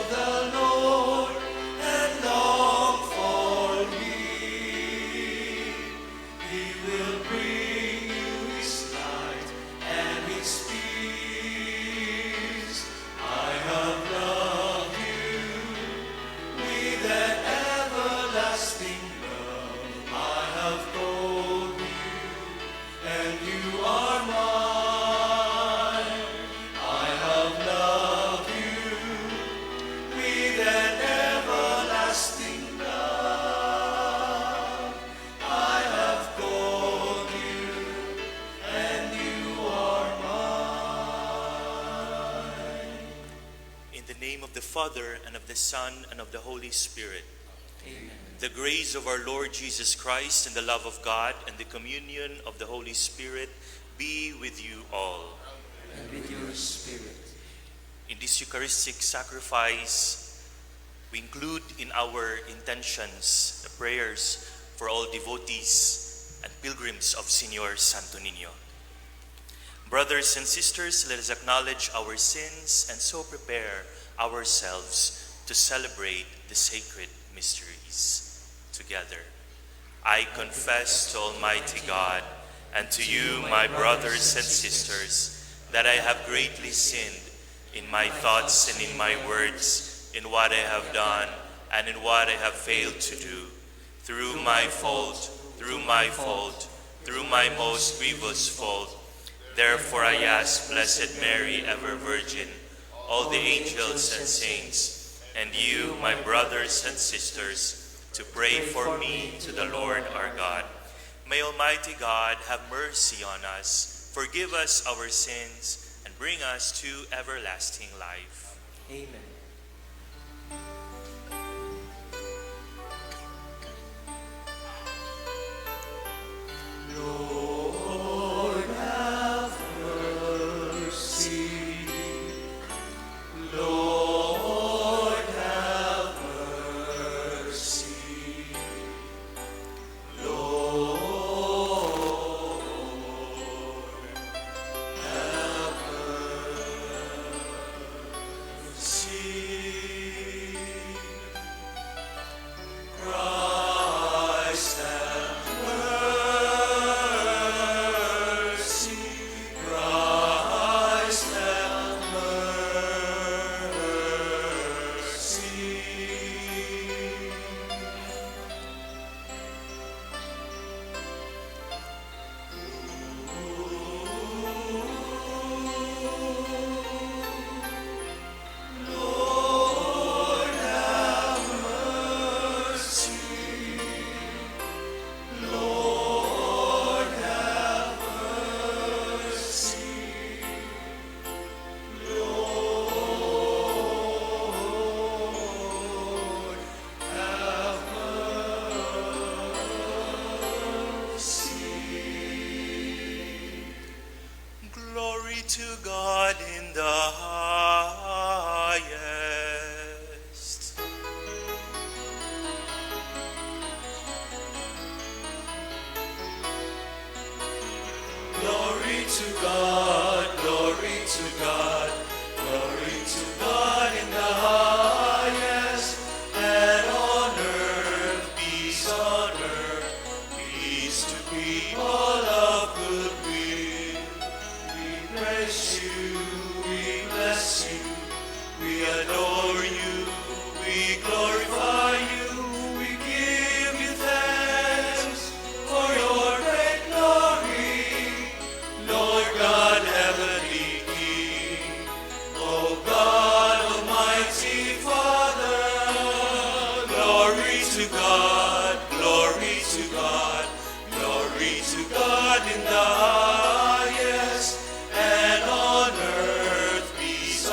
of the Lord and long for me. He will bring you his light and his peace. I have loved you with an everlasting love. I have called you, and you are mine. I have loved you with an everlasting love. I have called you, and you are mine. In the name of the Father, and of the Son, and of the Holy Spirit. Amen. The grace of our Lord Jesus Christ, and the love of God, and the communion of the Holy Spirit be with you all. And with your spirit. In this Eucharistic sacrifice, we include in our intentions the prayers for all devotees and pilgrims of Señor Santo Niño. Brothers and sisters, let us acknowledge our sins and so prepare ourselves to celebrate the sacred mysteries together. I confess to Almighty God and to you, my brothers and sisters, that I have greatly sinned in my thoughts and in my words, in what I have done and in what I have failed to do, through my fault, through my most grievous fault. Therefore I ask Blessed Mary, ever Virgin, all the angels and saints, and you, my brothers and sisters, to pray for me to the Lord our God. May Almighty God have mercy on us, forgive us our sins, and bring us to everlasting life. Amen. Lord, have mercy. Lord, have mercy. Lord, have mercy. Christ, have mercy. Christ, have Lord, have mercy. Lord, have mercy. Lord, have mercy. Glory to God in the highest. Glory to God, glory to God, glory to God in the highest, and on earth, peace to people of good will. We praise you, we bless you, we adore you, we glorify you, we give you thanks for your great glory, Lord God, heavenly King, O God, Almighty Father. Glory to God, glory to God, glory to God in the highest, and on earth, peace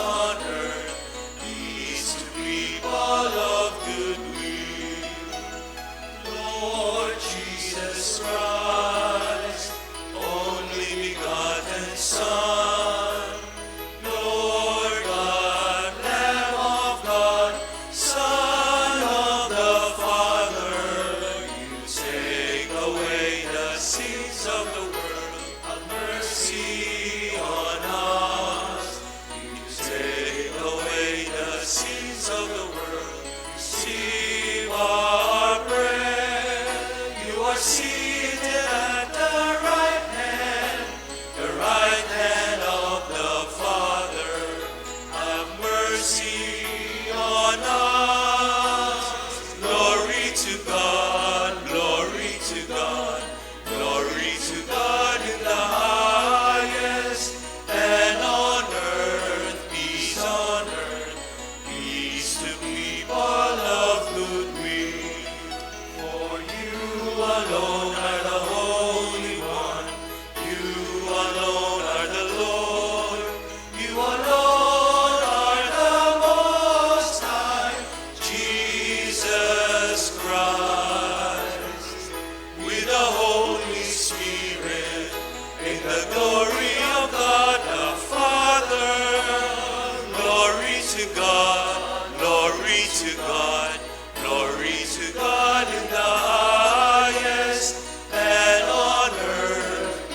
to God, glory to God in the highest, and on earth,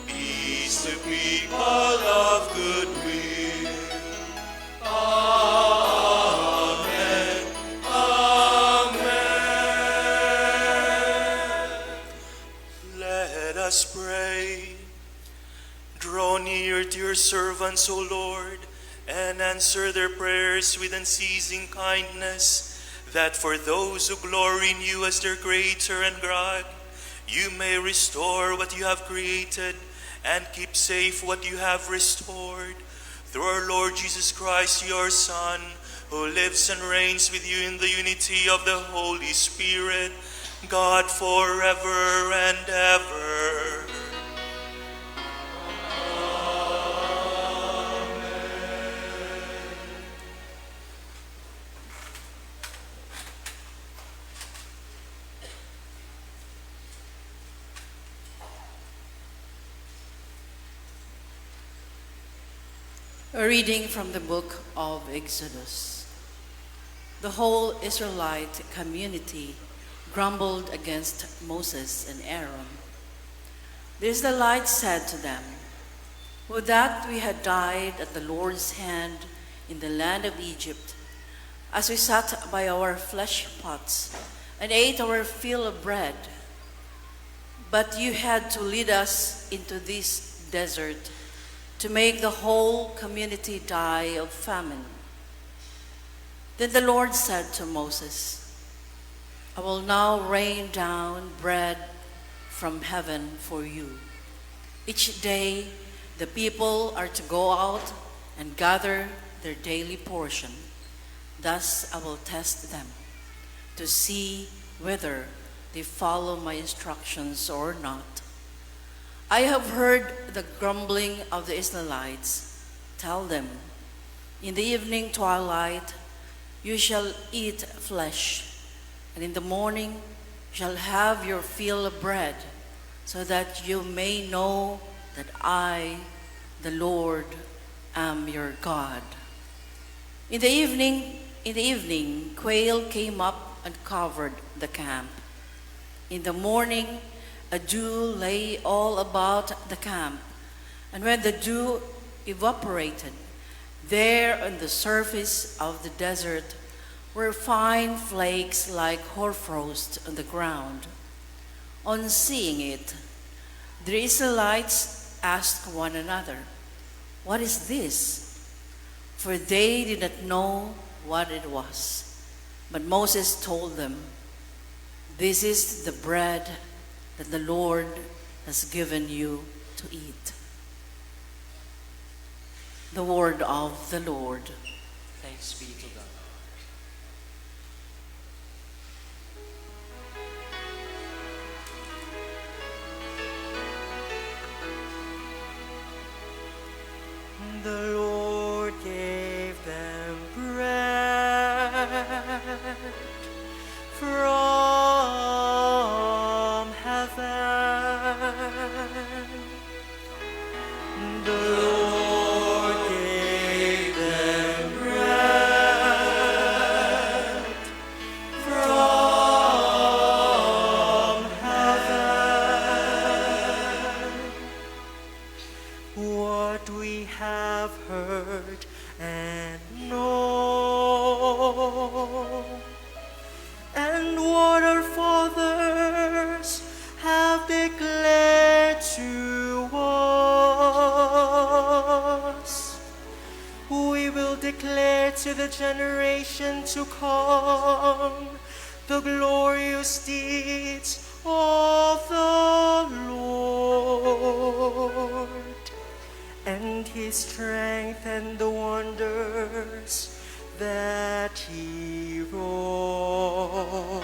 peace to people of good will. Amen, amen. Let us pray. Draw near to your servants, O Lord, and answer their prayers with unceasing kindness, that for those who glory in you as their Creator and God, you may restore what you have created and keep safe what you have restored. Through our Lord Jesus Christ, your Son, who lives and reigns with you in the unity of the Holy Spirit, God forever and ever. A reading from the book of Exodus. The whole Israelite community grumbled against Moses and Aaron. The Israelites said to them, "Would that we had died at the Lord's hand in the land of Egypt, as we sat by our flesh pots and ate our fill of bread. But you had to lead us into this desert to make the whole community die of famine." Then the Lord said to Moses, "I will now rain down bread from heaven for you. Each day the people are to go out and gather their daily portion. Thus I will test them to see whether they follow my instructions or not. I have heard the grumbling of the Israelites. Tell them, in the evening twilight you shall eat flesh, and in the morning you shall have your fill of bread, so that you may know that I, the Lord, am your God." In the evening, quail came up and covered the camp. In the morning, a dew lay all about the camp, and when the dew evaporated, there on the surface of the desert were fine flakes like hoarfrost on the ground. On seeing it, the Israelites asked one another, "What is this?" For they did not know what it was. But Moses told them, "This is the bread that the Lord has given you to eat." The word of the Lord. Thanks be to God. The Lord gave them bread from heaven. The Lord gave them bread from heaven. What we have heard and know, and what our fathers have declared to us, we will declare to the generation to come the glorious deeds of the Lord, and his strength and the wonders that he wrought.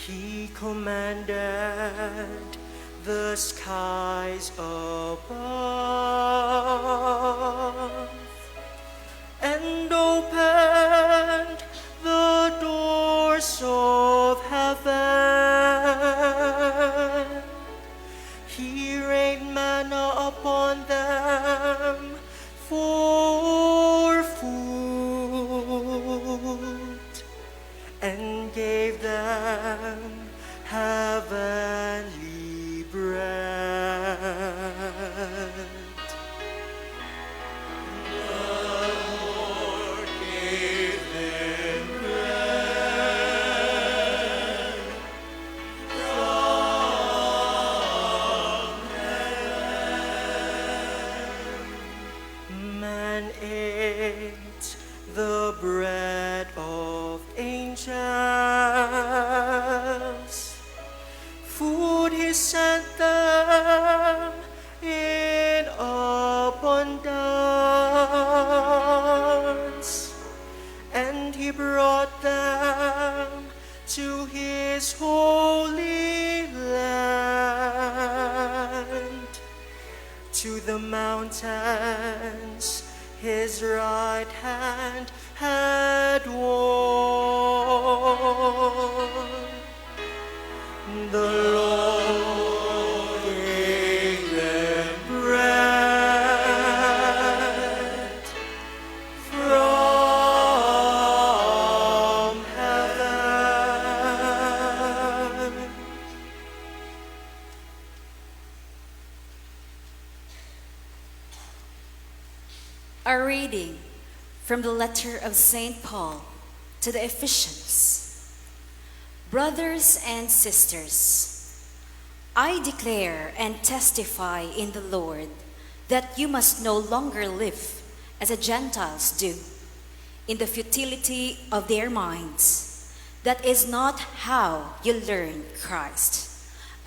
He commanded the skies above ate the bread of angels, food he sent them in abundance, and he brought them to his holy land, to the mountains his right hand had worn. The Lord gave them bread from heaven. A reading from the letter of St. Paul to the Ephesians. Brothers and sisters, I declare and testify in the Lord that you must no longer live as the Gentiles do, in the futility of their minds. That is not how you learned Christ,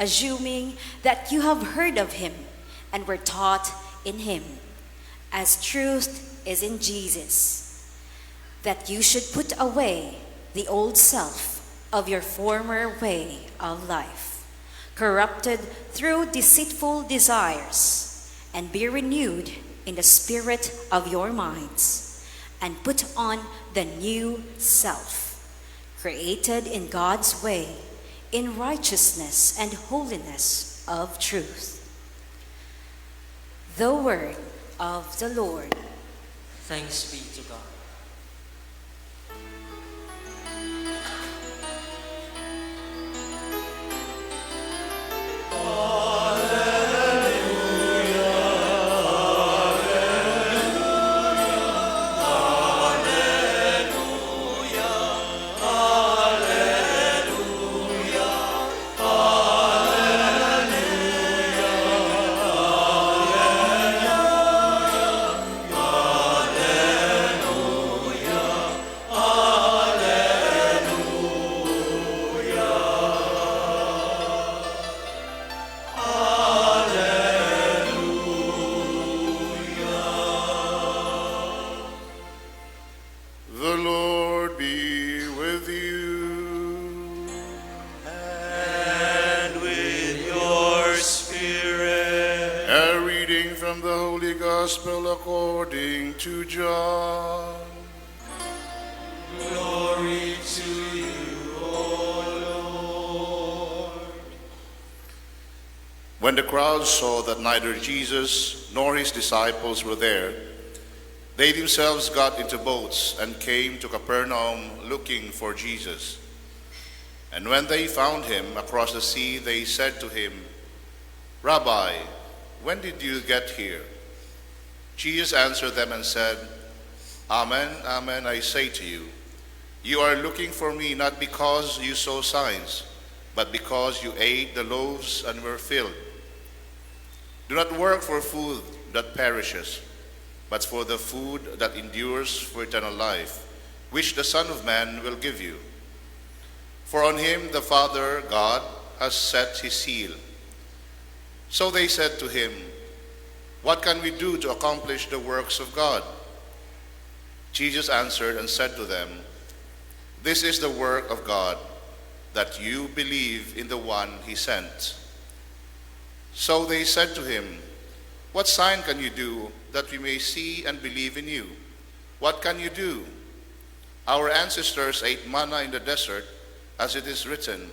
assuming that you have heard of him and were taught in him, as truth is in Jesus, that you should put away the old self of your former way of life, corrupted through deceitful desires, and be renewed in the spirit of your minds, and put on the new self, created in God's way, in righteousness and holiness of truth. The word of the Lord. Thanks be to God. The Lord be with you. And with your spirit. A reading from the Holy Gospel according to John. Glory to you, O Lord. When the crowd saw that neither Jesus nor his disciples were there, they themselves got into boats and came to Capernaum looking for Jesus. And when they found him across the sea, they said to him, Rabbi, when did you get here? Jesus answered them and said, Amen, amen, I say to you, you are looking for me not because you saw signs, but because you ate the loaves and were filled. Do not work for food that perishes, but for the food that endures for eternal life, which the Son of Man will give you. For on him the Father, God, has set his seal. So they said to him, What can we do to accomplish the works of God? Jesus answered and said to them, This is the work of God, that you believe in the one he sent. So they said to him, What sign can you do that we may see and believe in you? What can you do? Our ancestors ate manna in the desert, as it is written,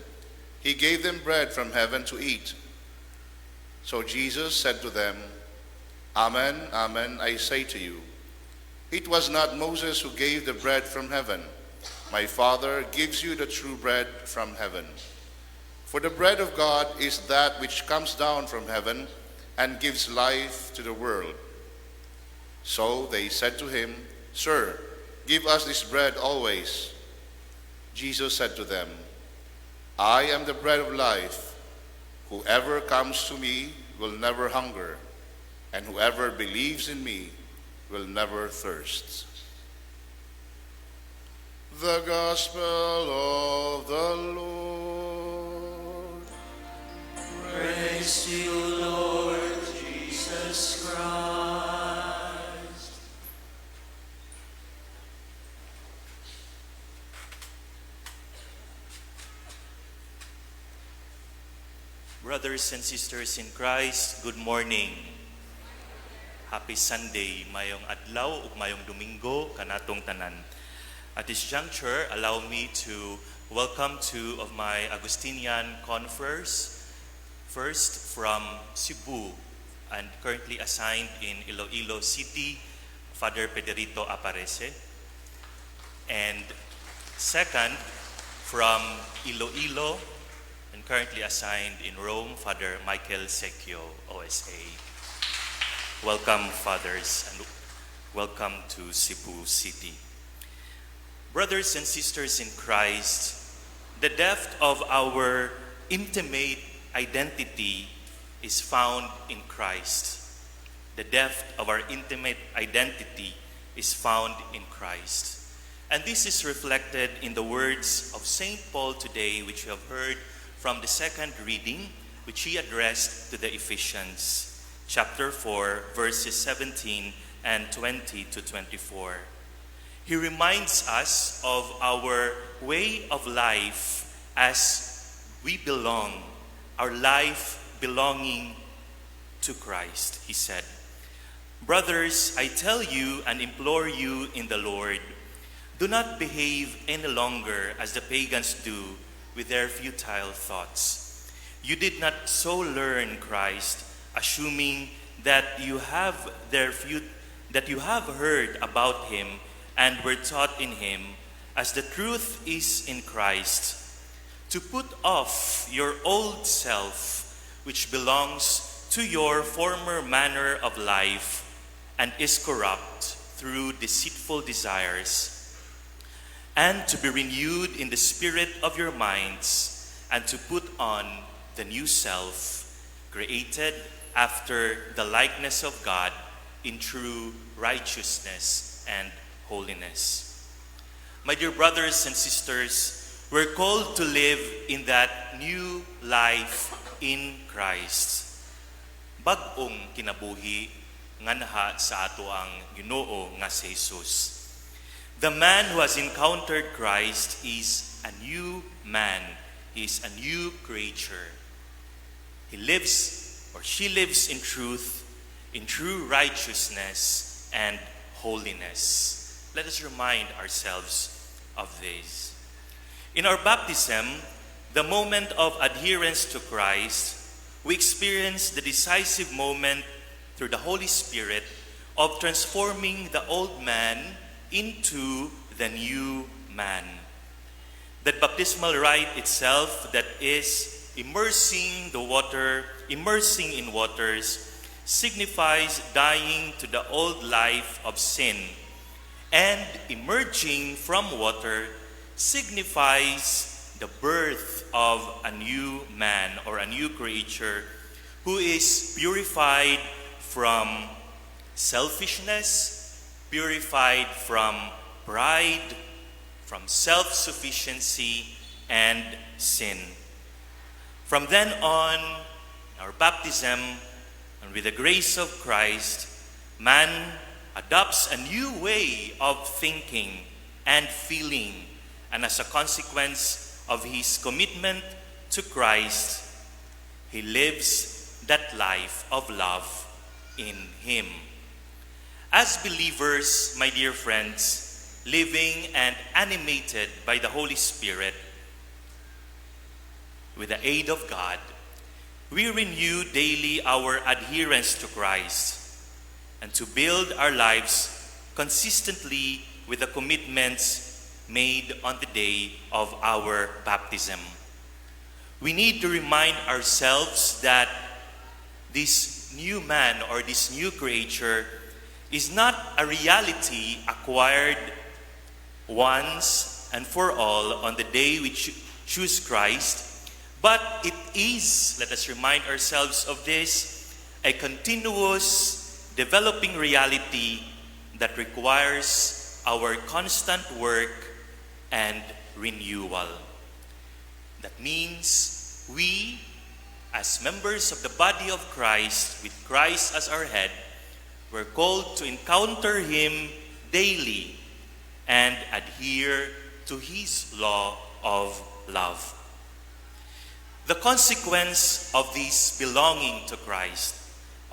He gave them bread from heaven to eat. So Jesus said to them, Amen, amen, I say to you, it was not Moses who gave the bread from heaven. My Father gives you the true bread from heaven. For the bread of God is that which comes down from heaven and gives life to the world. So they said to him, Sir, give us this bread always. Jesus said to them, I am the bread of life. Whoever comes to me will never hunger, and whoever believes in me will never thirst. The Gospel of the Lord. Praise to you, Lord Jesus Christ. Brothers and sisters in Christ, good morning. Happy Sunday, mayong adlaw ug mayong Domingo kanatong tanan. At this juncture, allow me to welcome two of my Augustinian converts, first from Cebu and currently assigned in Iloilo City, Father Pedrito Aparece, and second from Iloilo and currently assigned in Rome, Father Michael Secchio, OSA. Welcome, fathers, and welcome to Cebu City. Brothers and sisters in Christ, the depth of our intimate identity is found in Christ. The depth of our intimate identity is found in Christ. And this is reflected in the words of St. Paul today, which we have heard from the second reading, which he addressed to the Ephesians, chapter 4, verses 17 and 20 to 24. He reminds us of our way of life as we belong, our life belonging to Christ. He said, "Brothers, I tell you and implore you in the Lord, do not behave any longer as the pagans do with their futile thoughts. You did not so learn Christ, assuming that you have heard about him and were taught in him, as the truth is in Christ, to put off your old self, which belongs to your former manner of life and is corrupt through deceitful desires, and to be renewed in the spirit of your minds, and to put on the new self, created after the likeness of God in true righteousness and holiness." My dear brothers and sisters, we're called to live in that new life in Christ. Bag-ong kinabuhi nga naha sa ato ang Ginoo nga si Jesus. The man who has encountered Christ is a new man. He is a new creature. He lives, or she lives in truth, in true righteousness and holiness. Let us remind ourselves of this. In our baptism, the moment of adherence to Christ, we experience the decisive moment through the Holy Spirit of transforming the old man into the new man. That baptismal rite itself, that is immersing in waters, signifies dying to the old life of sin, and emerging from water signifies the birth of a new man or a new creature who is purified from selfishness, purified from pride, from self-sufficiency and sin. From then on, our baptism, and with the grace of Christ, man adopts a new way of thinking and feeling, and as a consequence of his commitment to Christ, he lives that life of love in him. As believers, my dear friends, living and animated by the Holy Spirit, with the aid of God, we renew daily our adherence to Christ and to build our lives consistently with the commitments made on the day of our baptism. We need to remind ourselves that this new man or this new creature is not a reality acquired once and for all on the day we choose Christ, but it is, let us remind ourselves of this, a continuous developing reality that requires our constant work and renewal. That means we, as members of the body of Christ, with Christ as our head, we're called to encounter Him daily and adhere to His law of love. The consequence of this belonging to Christ,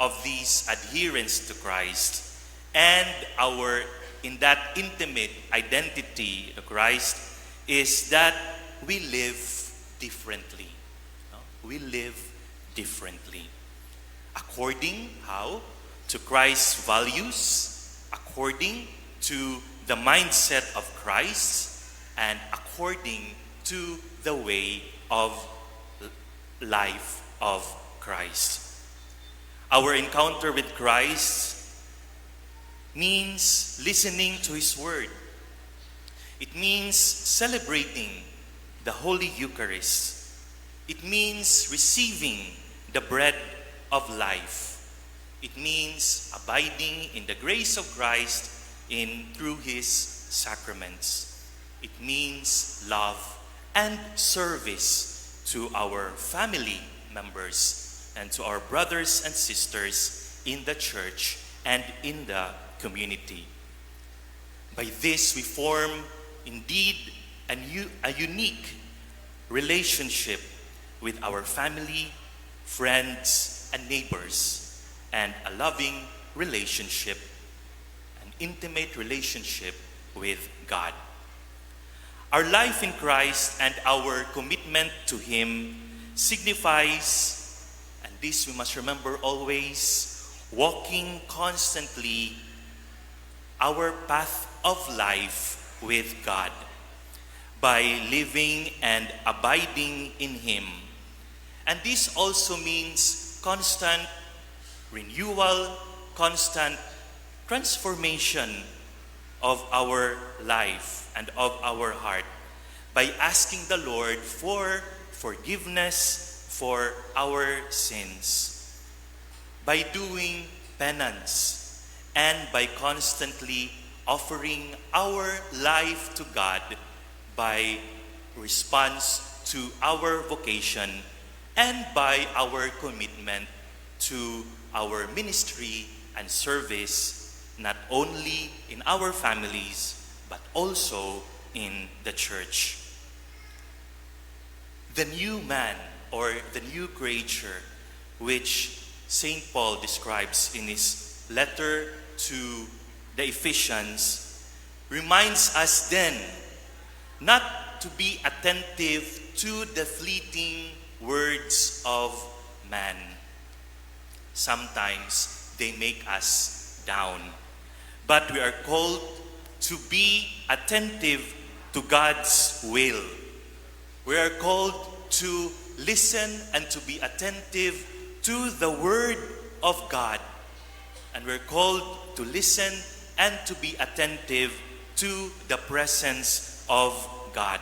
of this adherence to Christ, and our in that intimate identity to Christ is that we live differently. No? We live differently. According how? To Christ's values, according to the mindset of Christ, and according to the way of life of Christ. Our encounter with Christ means listening to His Word. It means celebrating the Holy Eucharist. It means receiving the bread of life. It means abiding in the grace of Christ through His sacraments. It means love and service to our family members and to our brothers and sisters in the church and in the community. By this, we form indeed a unique relationship with our family, friends, and neighbors, and a loving relationship, an intimate relationship with God. Our life in Christ and our commitment to Him signifies, and this we must remember always, walking constantly our path of life with God by living and abiding in Him. And this also means constant renewal, constant transformation of our life and of our heart by asking the Lord for forgiveness for our sins, by doing penance, and by constantly offering our life to God by response to our vocation and by our commitment to our ministry and service, not only in our families, but also in the church. The new man, or the new creature, which St. Paul describes in his letter to the Ephesians, reminds us then not to be attentive to the fleeting words of man. Sometimes they make us down, but we are called to be attentive to God's will. We are called to listen and to be attentive to the Word of God. And we're called to listen and to be attentive to the presence of God.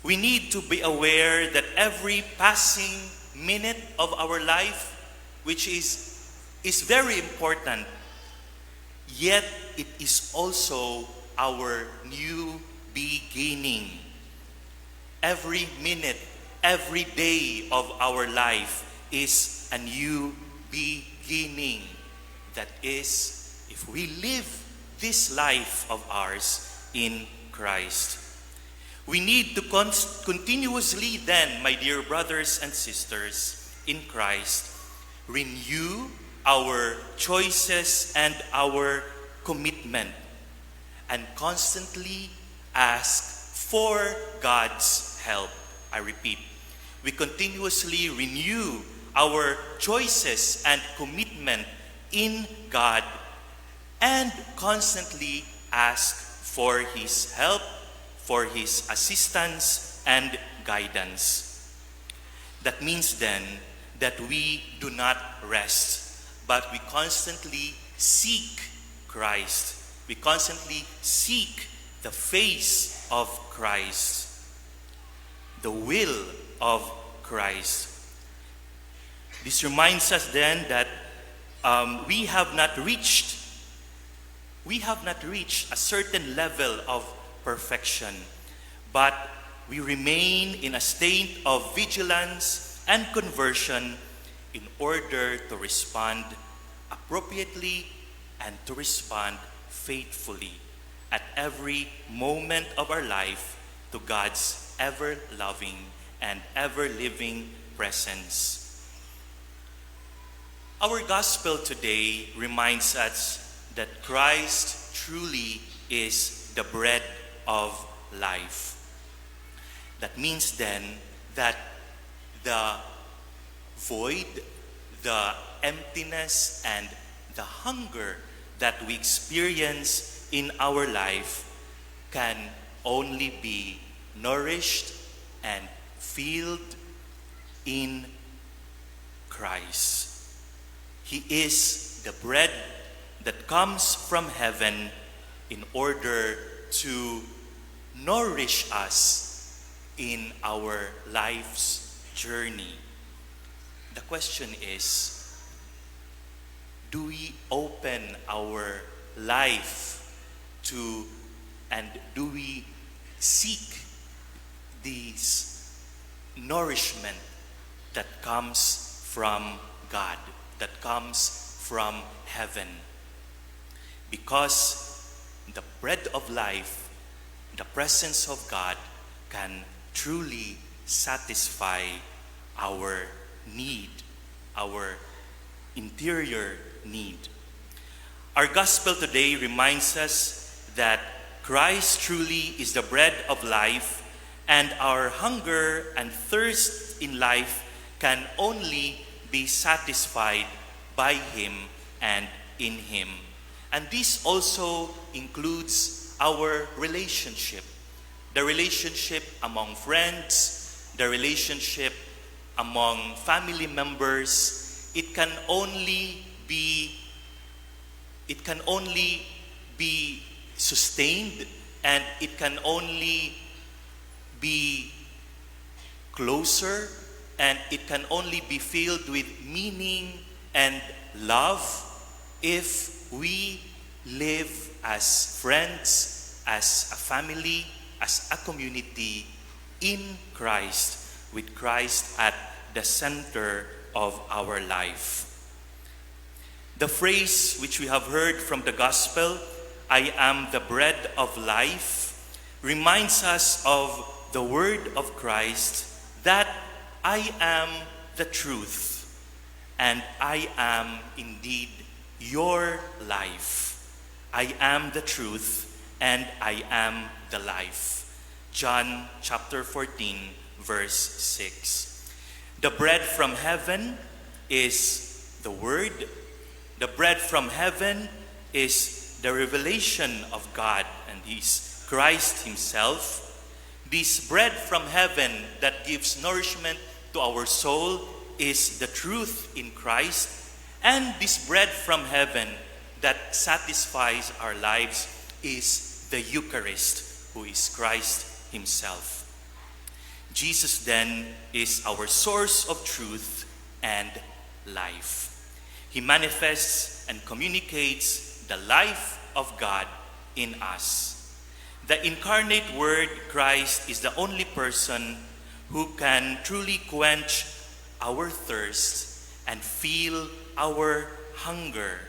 We need to be aware that every passing minute of our life, which is very important, yet it is also our new beginning. Every minute, every day of our life is a new beginning. That is, if we live this life of ours in Christ. We need to continuously then, my dear brothers and sisters in Christ, renew our choices and our commitment, and constantly ask for God's help. I repeat, we continuously renew our choices and commitment in God and constantly ask for His help, for His assistance and guidance. That means then that we do not rest, but we constantly seek Christ. We constantly seek the face of Christ, the will of Christ. This reminds us then that we have not reached we have not reached a certain level of perfection, but we remain in a state of vigilance and conversion in order to respond appropriately and to respond faithfully at every moment of our life to God's ever-loving and ever-living presence. Our gospel today reminds us that Christ truly is the bread of life. That means then that the void, the emptiness, and the hunger that we experience in our life can only be nourished and filled in Christ. He is the bread that comes from heaven in order to nourish us in our life's journey. The question is, do we open our life to, and do we seek this nourishment that comes from God, that comes from heaven? Because the bread of life, the presence of God, can truly satisfy our need, our interior need. Our gospel today reminds us that Christ truly is the bread of life, and our hunger and thirst in life can only be satisfied by Him and in Him. And this also includes our relationship, the relationship among friends, the relationship among family members. It can only be sustained, and it can only be closer, and it can only be filled with meaning and love if we live as friends, as a family, as a community in Christ, with Christ at the center of our life. The phrase which we have heard from the gospel, "I am the bread of life," reminds us of the word of Christ that I am the truth, and I am indeed your life. I am the truth, and I am the life. John chapter 14, verse 6. The bread from heaven is the word. The bread from heaven is the revelation of God, and He's Christ Himself. This bread from heaven that gives nourishment to our soul is the truth in Christ, and this bread from heaven that satisfies our lives is the Eucharist, who is Christ Himself. Jesus then is our source of truth and life. He manifests and communicates the life of God in us. The incarnate Word, Christ, is the only person who can truly quench our thirst and fill our hunger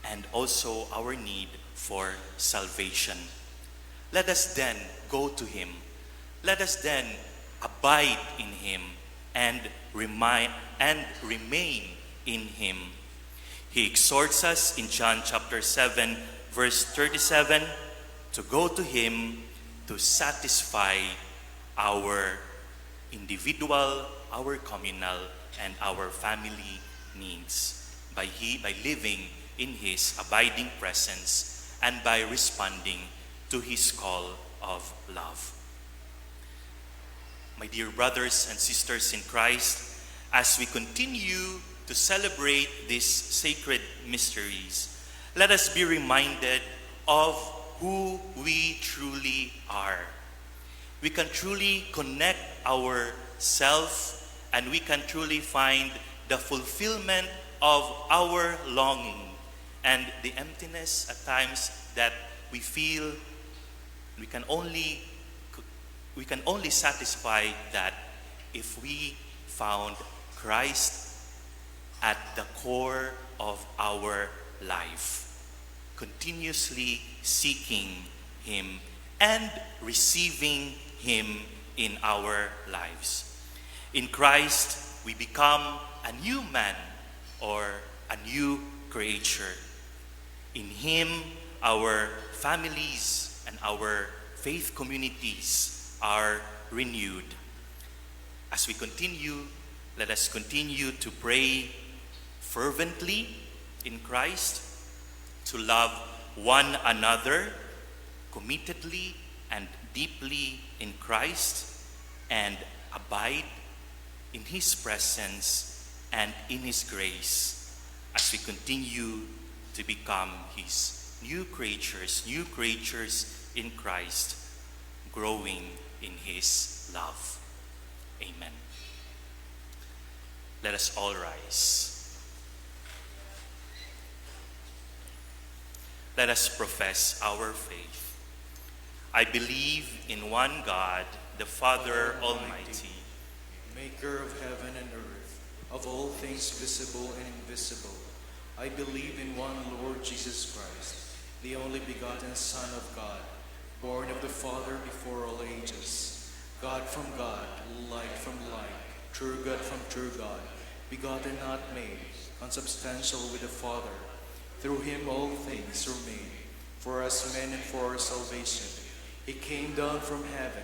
and also our need for salvation. Let us then go to Him. Let us then abide in Him and remain in Him. He exhorts us in John chapter 7, verse 37, to go to Him to satisfy our individual, our communal, and our family needs by living in His abiding presence and by responding to His call of love. My dear brothers and sisters in Christ, as we continue to celebrate these sacred mysteries, let us be reminded of who we truly are. We can truly connect ourselves, and we can truly find the fulfillment of our longing and the emptiness at times that we feel we can only satisfy that if we found Christ at the core of our life, continuously seeking Him and receiving Him in our lives. In Christ, we become a new man or a new creature. In Him, our families and our faith communities are renewed. As we continue, let us continue to pray fervently in Christ, to love one another committedly and deeply in Christ, and abide in His presence and in His grace as we continue to become His new creatures in Christ, growing in His love. Amen. Let us all rise. Let us profess our faith. I believe in one God, the Father Almighty, maker of heaven and earth, of all things visible and invisible. I believe in one Lord Jesus Christ, the only begotten Son of God, born of the Father before all ages, God from God, light from light, true God from true God, begotten not made, consubstantial with the Father. Through Him all things were made. For us men and for our salvation, He came down from heaven,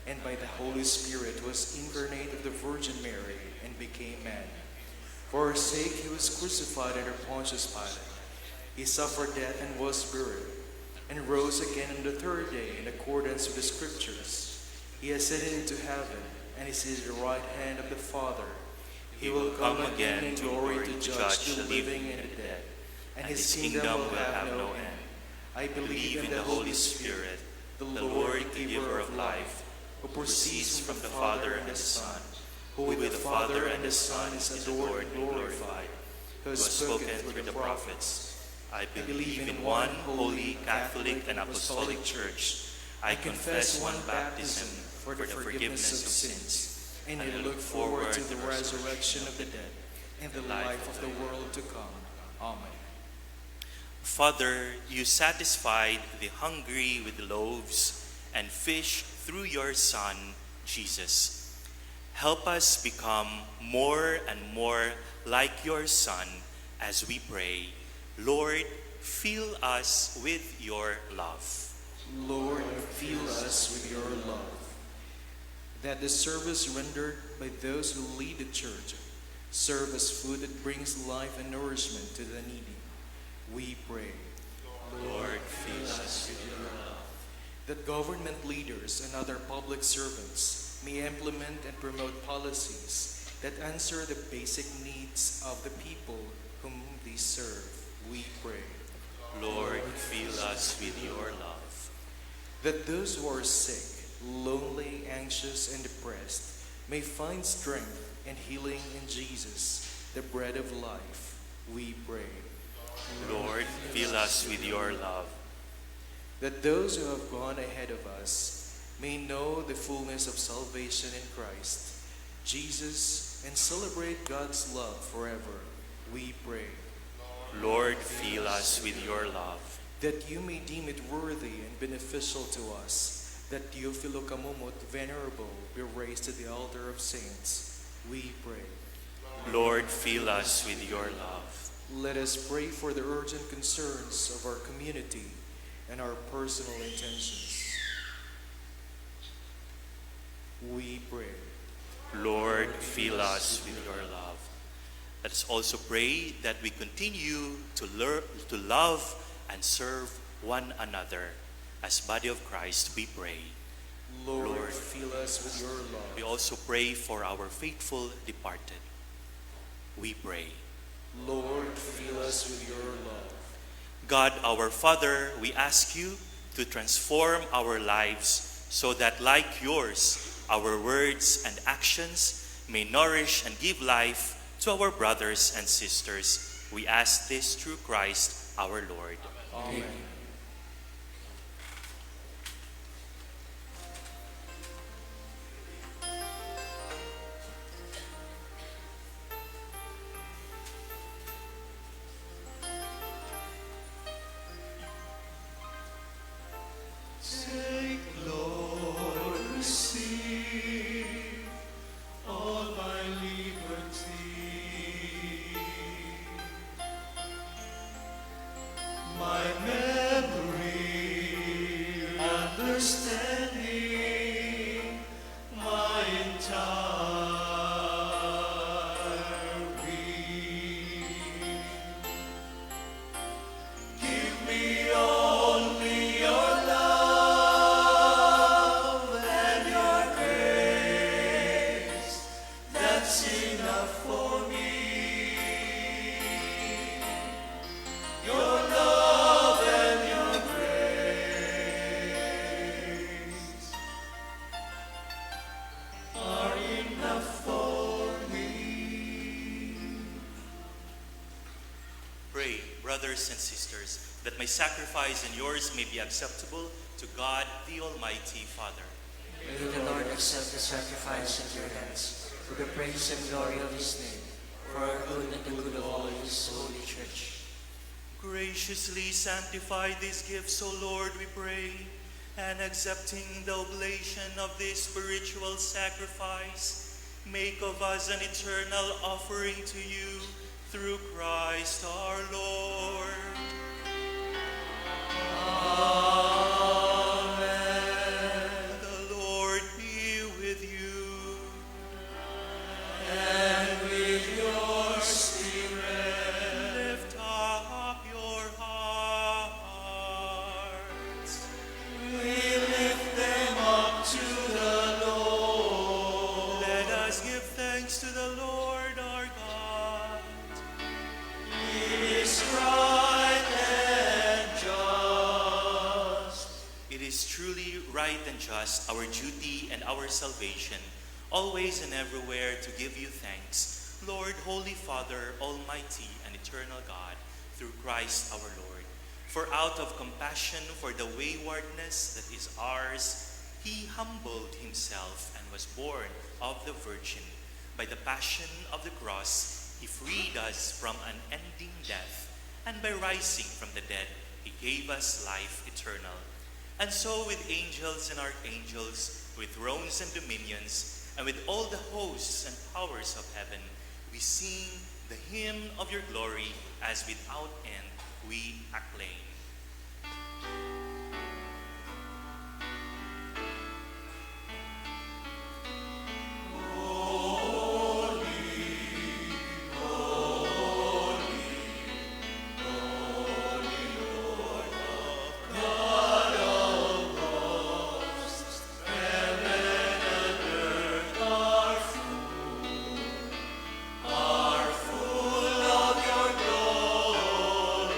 and by the Holy Spirit was incarnate of the Virgin Mary and became man. For our sake He was crucified under Pontius Pilate. He suffered death and was buried, and rose again on the third day in accordance with the Scriptures. He ascended into heaven, and is at the right hand of the Father. He will come again in glory to judge the living and the dead, and His kingdom will have no end. I believe in the Holy Spirit, the Lord, the giver of life, who proceeds from the Father and the Son, who with the Father and the Son is adored and glorified, who has spoken through the prophets. I believe in one holy, Catholic, and Apostolic Church. I confess one baptism for the forgiveness of sins, and I look forward to the resurrection of the dead and the life of the world to come. Amen. Father, you satisfied the hungry with loaves and fish through your Son, Jesus. Help us become more and more like your Son as we pray. Lord, fill us with your love. Lord, fill us with your love. That the service rendered by those who lead the church serve as food that brings life and nourishment to the needy. We pray. Lord, fill us with your love. That government leaders and other public servants may implement and promote policies that answer the basic needs of the people whom they serve. We pray. Lord, fill us with your love. That those who are sick, lonely, anxious, and depressed may find strength and healing in Jesus, the bread of life. We pray. Lord, fill us with your love. That those who have gone ahead of us may know the fullness of salvation in Christ, Jesus, and celebrate God's love forever. We pray. Lord, fill us with your love. That you may deem it worthy and beneficial to us, that Teofilo Kamumut, Venerable, be raised to the altar of saints. We pray. Lord, fill us with your love. Let us pray for the urgent concerns of our community and our personal intentions. We pray. Lord, fill us with your love. Let us also pray that we continue to love and serve one another. As body of Christ, we pray. Lord, fill us with your love. We also pray for our faithful departed. We pray. Lord, fill us with your love. God, our Father, we ask you to transform our lives so that, like yours, our words and actions may nourish and give life to our brothers and sisters. We ask this through Christ our Lord. Amen. Take, Lord, receive all my liberty, my memory, understanding, my entire being. Give me only your love and your grace. That's enough for me. Your love and your grace are enough for me. Pray, brothers and sisters, that my sacrifice and yours may be acceptable to God, the Almighty Father. May the Lord accept the sacrifice at your hands, for the praise and glory of his name, for our good and the good of all his holy church. Graciously sanctify these gifts, O Lord, we pray, and accepting the oblation of this spiritual sacrifice, make of us an eternal offering to you through Christ our Lord. Amen. The Lord be with you. And with your spirit, Lift up your hearts. we lift them up to the Lord. Let us give thanks to the Lord our God. It is right and just. It is truly right and just, our duty and our salvation, always and everywhere to give you thanks, Lord, Holy Father, Almighty and eternal God, through Christ our Lord. For out of compassion for the waywardness that is ours, he humbled himself and was born of the Virgin. By the passion of the cross, he freed us from unending death, and by rising from the dead, he gave us life eternal. And so with angels and archangels, with thrones and dominions, and with all the hosts and powers of heaven, we sing the hymn of your glory as without end we acclaim. Are full of your glory.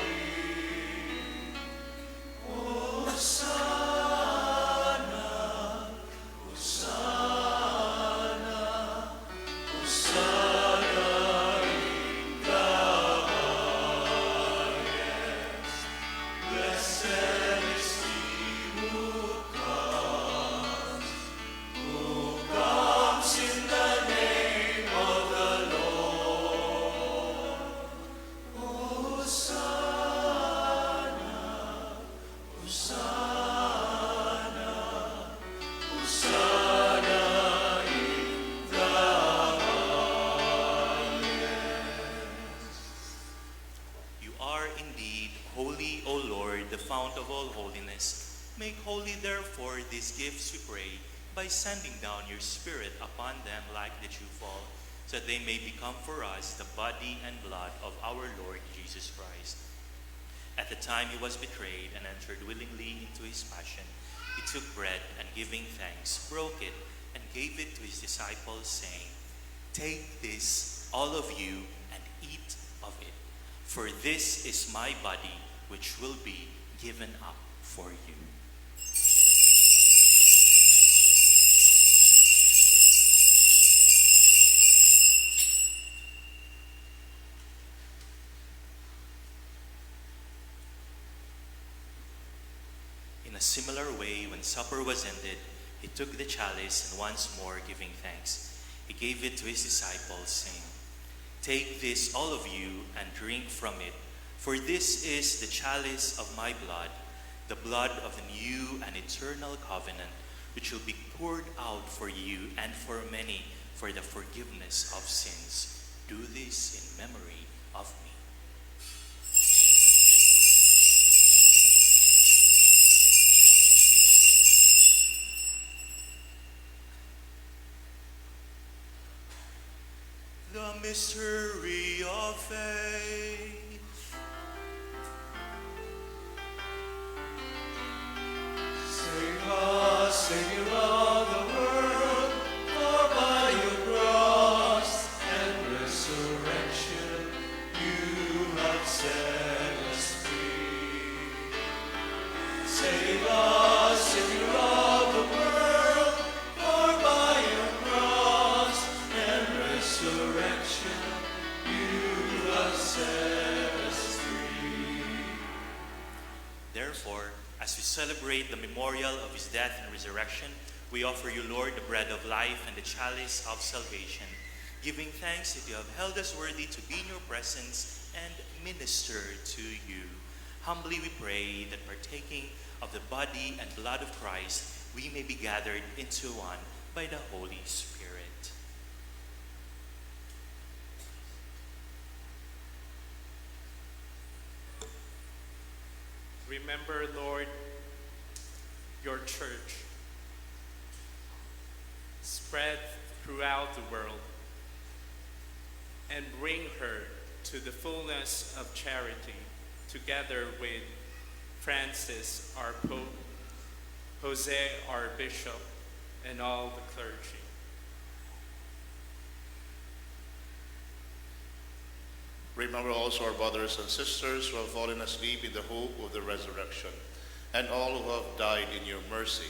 fount of all holiness, make holy therefore these gifts, we pray, by sending down your Spirit upon them like the dewfall, so that they may become for us the body and blood of our Lord Jesus Christ. At the time he was betrayed and entered willingly into his passion, he took bread and giving thanks, broke it, and gave it to his disciples, saying, "Take this, all of you, and eat of it, for this is my body, which will be given up for you." similar way, when supper was ended, he took the chalice, and once more giving thanks, he gave it to his disciples, saying, "Take this, all of you, and drink from it, for this is the chalice of my blood, the blood of the new and eternal covenant, which will be poured out for you and for many for the forgiveness of sins. Do this in memory of me." The mystery of faith. Sing us, Savior of the world, for by your cross and resurrection you have set us free. Save us, Savior of the world, for by your cross and resurrection you have set us free. Therefore, as we celebrate the memorial of his death and resurrection, we offer you, Lord, the bread of life and the chalice of salvation, giving thanks that you have held us worthy to be in your presence and minister to you. Humbly we pray that, partaking of the body and blood of Christ, we may be gathered into one by the Holy Spirit. Remember, Lord, your church spread throughout the world, and bring her to the fullness of charity, together with Francis, our Pope, Jose, our Bishop, and all the clergy. Remember also our brothers and sisters who have fallen asleep in the hope of the resurrection, and all who have died in your mercy.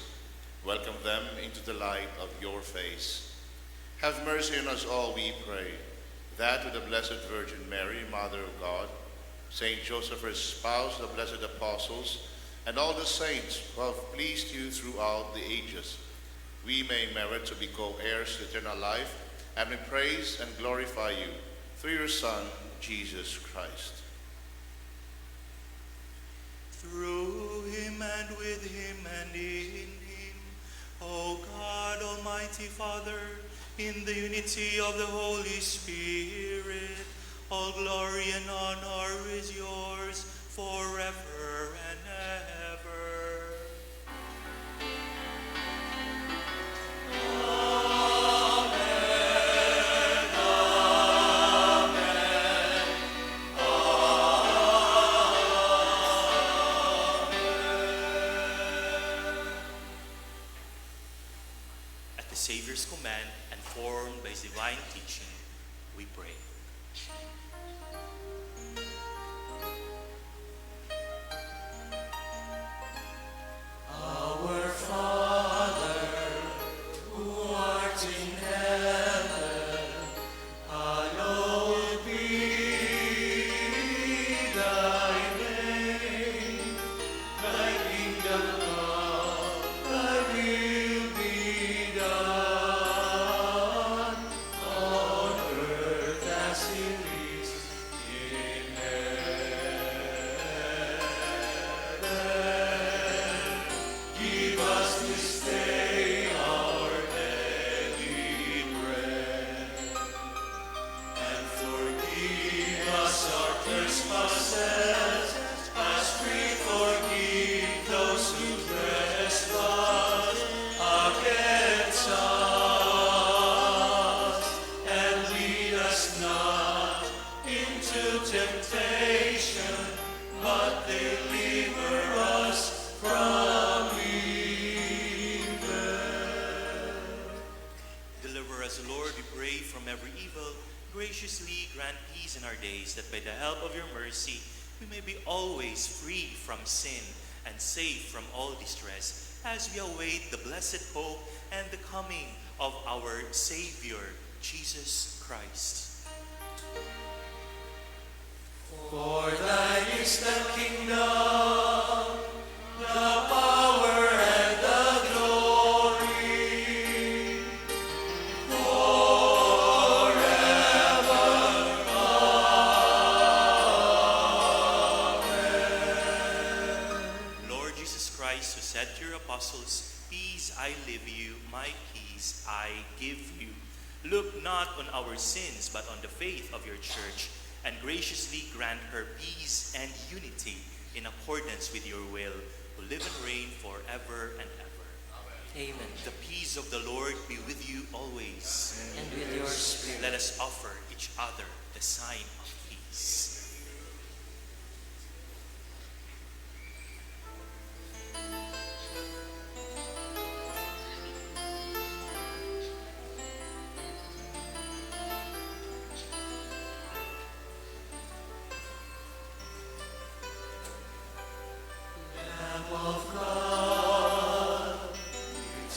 Welcome them into the light of your face. Have mercy on us all, we pray, that with the Blessed Virgin Mary, Mother of God, Saint Joseph, her spouse, the blessed apostles, and all the saints who have pleased you throughout the ages, we may merit to be co-heirs to eternal life, and we praise and glorify you through your Son, Jesus Christ. Through him and with him and in him, O God, Almighty Father, in the unity of the Holy Spirit, all glory and honor is yours forever and ever. At the Savior's command and formed by his divine teaching, we pray. Our Father, who art in heaven, hallowed be thy name. Thy kingdom come, thy will be done, on earth as it is in heaven. Give us this day our daily bread, and forgive us our trespasses, as we forgive those who trespass against us. And lead us not into temptation, but deliver us from evil. Deliver us, Lord, we pray, from every evil. Graciously grant peace in our days, that by the help of your mercy we may be always free from sin and safe from all distress, as we await the blessed hope and the coming of our Savior, Jesus Christ. For thine is the kingdom, the power, Christ, who said to your apostles, "Peace I leave you, my peace I give you. Look not on our sins, but on the faith of your church, and graciously grant her peace and unity in accordance with your will, who live and reign forever and ever." Amen. The peace of the Lord be with you always. And with your spirit. Let us offer each other the sign of peace.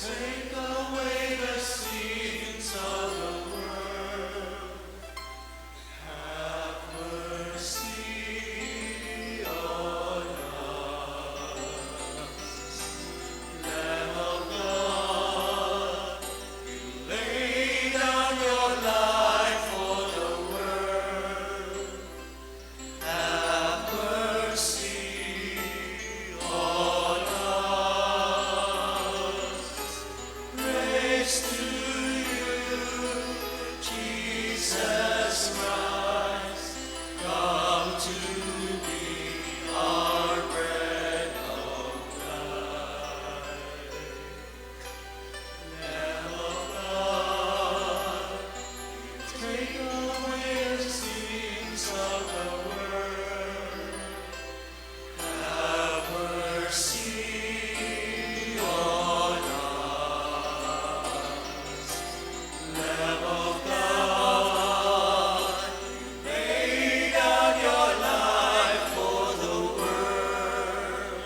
Take away the sins of the world. Have mercy on us. Lamb of God, you lay down your life for the world. Have mercy on us. Praise to you, Jesus Christ. Come to be our bread of life. Lamb of God, take away the sins of the world. Have mercy on us. Lamb of God, you lay down your life for the world.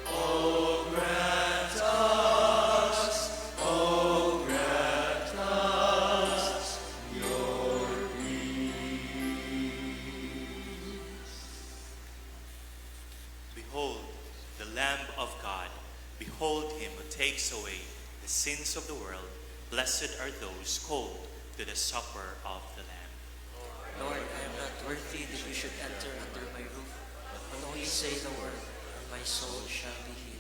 Oh, grant us, your peace. Behold, the Lamb of God. Behold him who takes away the sins of the world. Blessed are those called to the supper of the Lamb. Lord, I am not worthy that you should enter under my roof, but only say the word, and my soul shall be healed.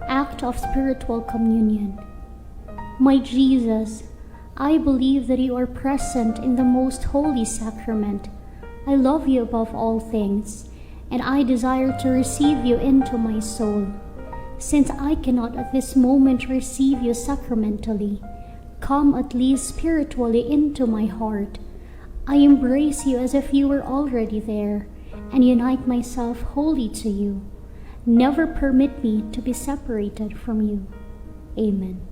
Act of spiritual communion. My Jesus, I believe that you are present in the most holy sacrament. I love you above all things, and I desire to receive you into my soul. Since I cannot at this moment receive you sacramentally, come at least spiritually into my heart. I embrace you as if you were already there, and unite myself wholly to you. Never permit me to be separated from you. Amen.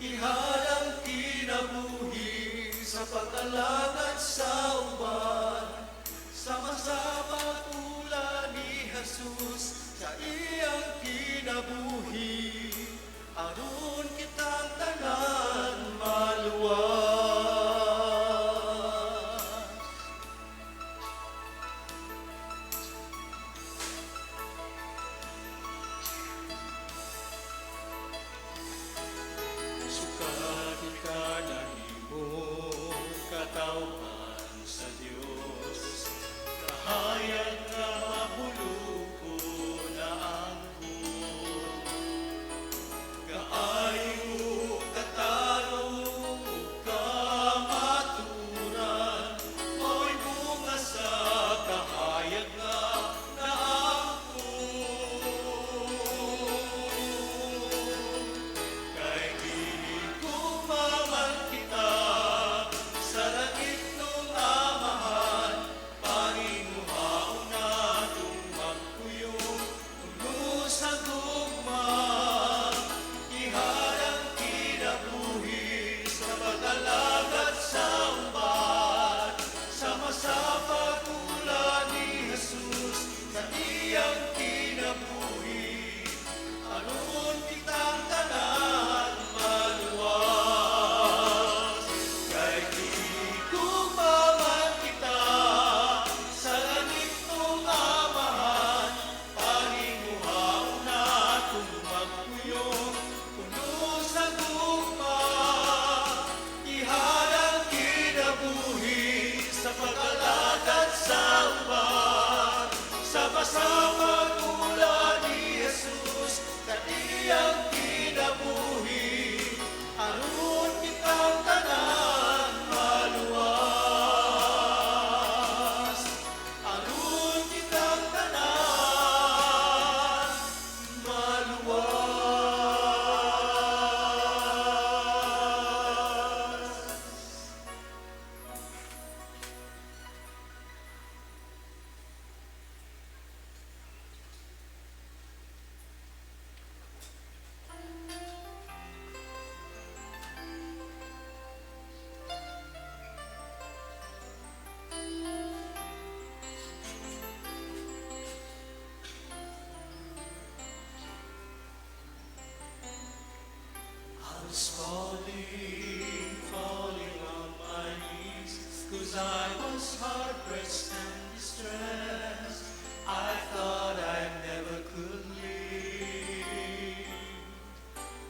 Ihalang kinabuhi sa pag-alagad sa uban. Sama-sama tula ni Jesus sa iyang kinabuhi. Aron kitang tanan maluwas. Sukat ka na imong katawan sa Dios. Kahayag nga mabuluko na ako. Kaayong Ikumaman kita sa langit mong amahan, paninguhaw na kung magpuyong puno sa gugma. Ihalang kinabuhi sa pag-alagad sa uban, sama-sama mula ni Jesus sa iyang kinabuhi. Aron kitang tanan maluwas, aron kitang tanan maluwas. I was falling on my knees, 'cause I was hard-pressed and distressed. I thought I never could live.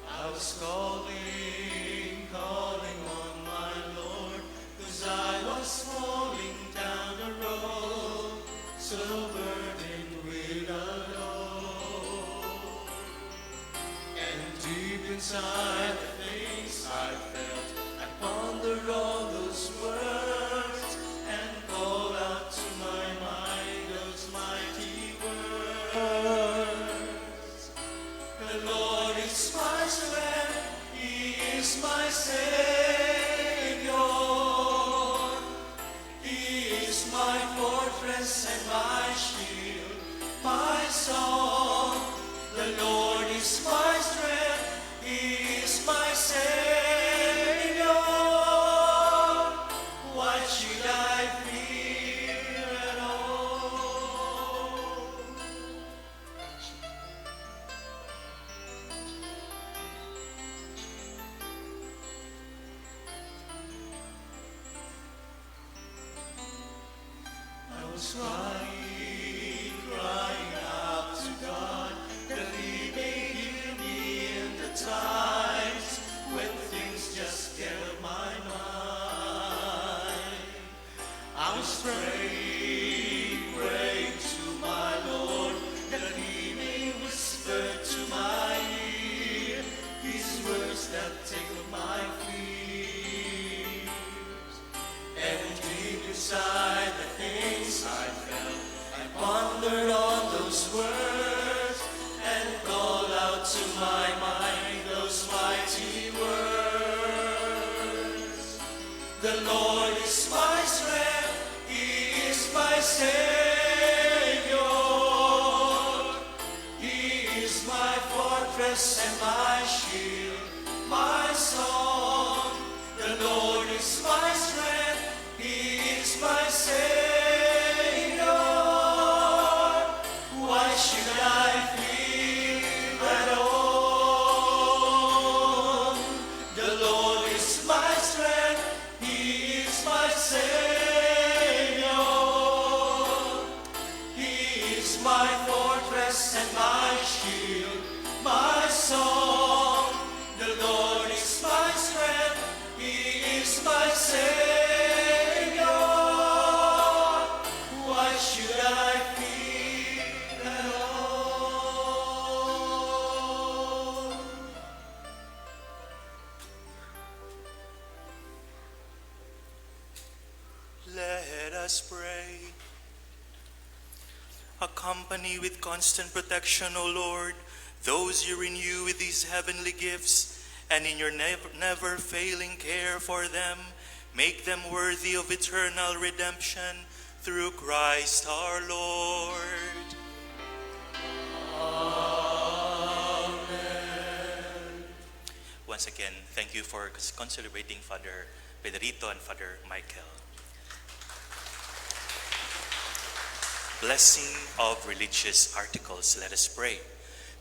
I was calling on my Lord, 'cause I was falling down the road, so burdened with a load. And deep inside the things I felt, I pondered all those words and called out to my mind those mighty words. The Lord is my strength, He is my Savior. He is my fortress and my shield, my song. The Lord is my strength, He is my Savior. Why should I fear at all? I was crying out to God that He may hear me in the times when things just get on my mind. I was praying to my Lord that He may whisper to my ear His words that tickle my fears. And deep inside the things I felt, I pondered on those words and called out to my mind those mighty words. The Lord is my strength, He is my Savior. He is my fortress and my shield, my song. The Lord is my strength, He is my Savior. Why should I fear at all? The Lord is my strength, He is my Savior. He is my fortress and my shield, my song. The Lord is my strength, He is my Savior. Why should I fear at all? Let us pray. Accompany with constant protection, O Lord, those you renew with these heavenly gifts, and in your never failing care for them, make them worthy of eternal redemption through Christ our Lord. Amen. Once again, thank you for concelebrating Father Pedrito and Father Michael. Blessing of religious articles. Let us pray.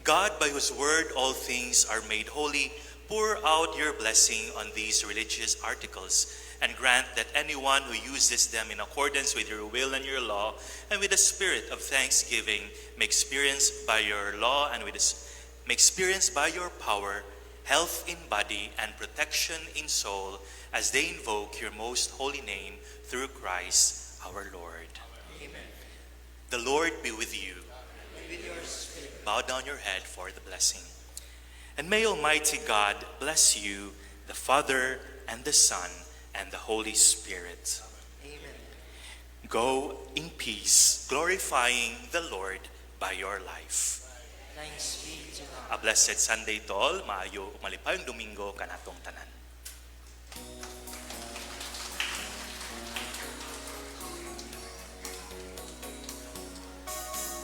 God, by whose word all things are made holy, pour out your blessing on these religious articles, and grant that anyone who uses them in accordance with your will and your law, and with a spirit of thanksgiving, may experience by your law and may experience by your power health in body and protection in soul, as they invoke your most holy name through Christ our Lord. Amen. The Lord be with you. And with your spirit. Bow down your head for the blessing. And may Almighty God bless you, the Father and the Son and the Holy Spirit. Amen. Go in peace, glorifying the Lord by your life. Thanks be to A God. blessed Sunday to all. Maayo malipayong Domingo kanatong tanan.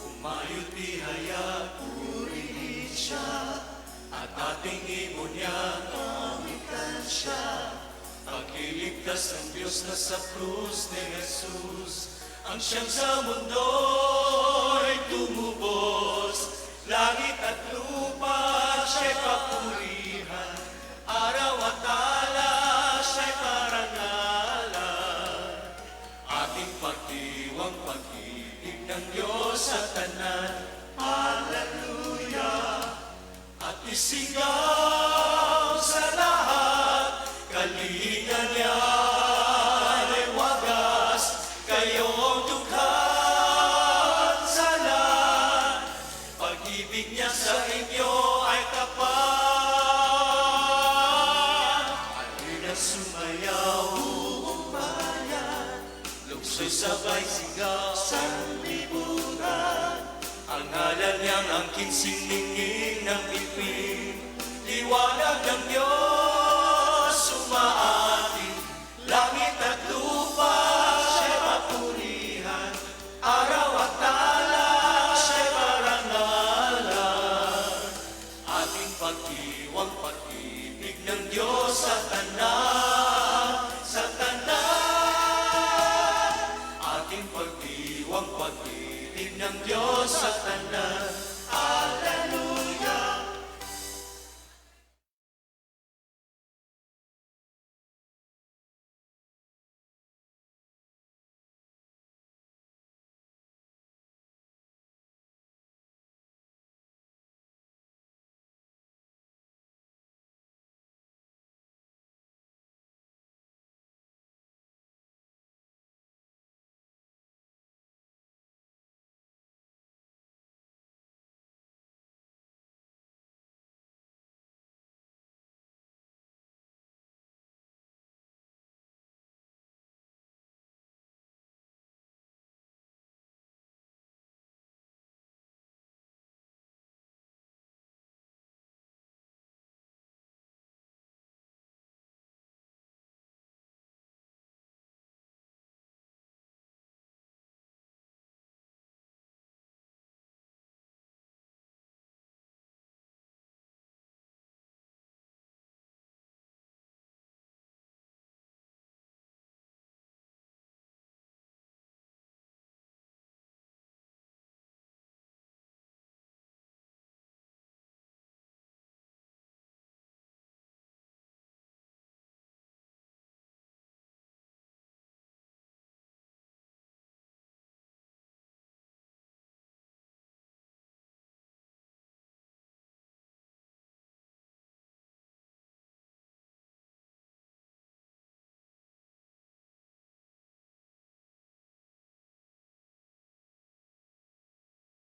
Umayot bihaya, purihin siya, at ating imunyang pamitan siya. Pagliligtas ng Diyos na sa krus ni Jesus, ang siyang sa mundo'y tumubos. Langit at lupa siya'y papurihan, araw at alay siya'y parangalan. Ating pagdiwang pag-ibig ng Diyos sa tanan, Hallelujah! At isigaw sa lahat, kalingan niya ay wagas, kayong dughan sa lahat. Pag-ibig niya sa inyo ay tapat. Halina sumayaw, buong bayan, luksoy sabay sigaw sa libutan. Ang ngalan niyang ang kinsiningin ng bituin, liwanag ng Diyos.